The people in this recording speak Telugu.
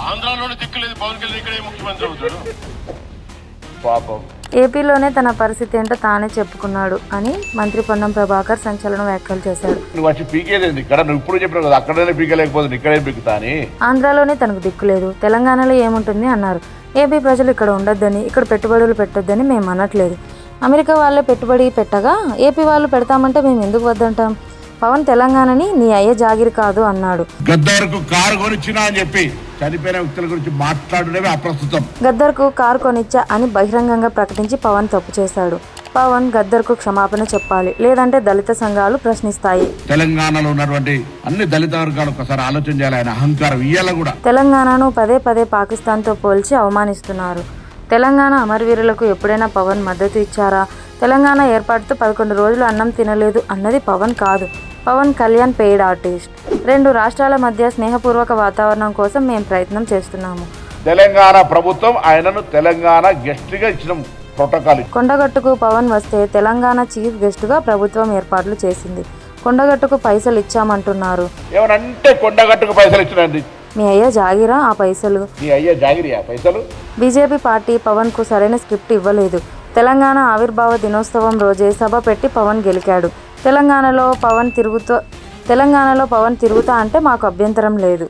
ఆంధ్రాలోనే దిక్కులేదు, పవన్ కళ్యాణ్ ఇక్కడే ముఖ్యమంత్రి అవుతాడు. పాపం. ఏపీలోనే తన పరిస్థితి ఏంటో తానే చెప్పుకున్నాడు అని మంత్రి పొన్నం ప్రభాకర్ సంచలన వ్యాఖ్యలు చేశాడు. నువ్వు వచ్చి పీకేది ఇక్కడ, నువ్వు ఇప్పుడు చెప్పినావు కదా అక్కడనే పీకలేకపోతుంది, ఇక్కడే పీకుతా అని. ఆంధ్రాలోనే తనకు దిక్కు లేదు, తెలంగాణలో ఏముంటుంది అన్నారు. ఏపీ ప్రజలు ఇక్కడ ఉండొద్దని, ఇక్కడ పెట్టుబడులు పెట్టొద్దని మేము అనట్లేదు. అమెరికా వాళ్ళే పెట్టుబడి పెట్టగా ఏపీ వాళ్ళు పెడతామంటే మేము ఎందుకు వద్దంటాం? పవన్ తెలంగాణని నీ అయ్యే జాగిరి కాదు అన్నాడు. గద్దర్కు కారు కొనిచ్చినా అని చెప్పి చనిపోయిన వ్యక్తుల గురించి మాట్లాడడమే అప్రస్తుతం. గద్దర్కు కారు కొనిచ్చా అని బహిరంగంగా ప్రకటించి పవన్ తప్పు చేశాడు. పవన్ గద్దర్కు క్షమాపణ చెప్పాలి, లేదంటే దళిత సంఘాలు ప్రశ్నిస్తాయి. తెలంగాణలో ఉన్నటువంటి అన్ని దళిత వర్గాలు ఒకసారి ఆలోచన చేయాలి. ఆయన అహంకారం ఇయ్యాల కూడా. తెలంగాణను పదే పదే పాకిస్తాన్తో పోల్చి అవమానిస్తున్నారు. తెలంగాణ అమరవీరులకు ఎప్పుడైనా పవన్ మద్దతు ఇచ్చారా? తెలంగాణ ఏర్పాటుతో 11 రోజులు అన్నం తినలేదు అన్నది పవన్ కాదు. Pawan Kalyan paid artist. 2 రాష్ట్రాల మధ్య స్నేహపూర్వక వాతావరణం కోసం మేము ప్రయత్నం చేస్తున్నాము. తెలంగాణ ప్రభుత్వం ఆయనను తెలంగాణ గెస్ట్గా ఇచ్చిన ప్రోటోకాల్. కొండగట్టుకు పవన్ వస్తే తెలంగాణ చీఫ్ గెస్ట్గా ప్రభుత్వం ఏర్పాట్లు చేసింది. కొండగట్టుకు పైసలు ఇచ్చామంటున్నారు. ఏమనంటే కొండగట్టుకు పైసలు ఇచ్చినండి. మీ అయ్యా జాగిరా ఆ పైసలు? మీ అయ్యా జాగిరియా పైసలు? బీజేపీ పార్టీ పవన్ కు సరైన స్క్రిప్ట్ ఇవ్వలేదు. తెలంగాణ ఆవిర్భావ దినోత్సవం రోజే సభ పెట్టి పవన్ గెలికాడు. తెలంగాణలో పవన్ తిరుగుతా అంటే మాకు అభ్యంతరం లేదు.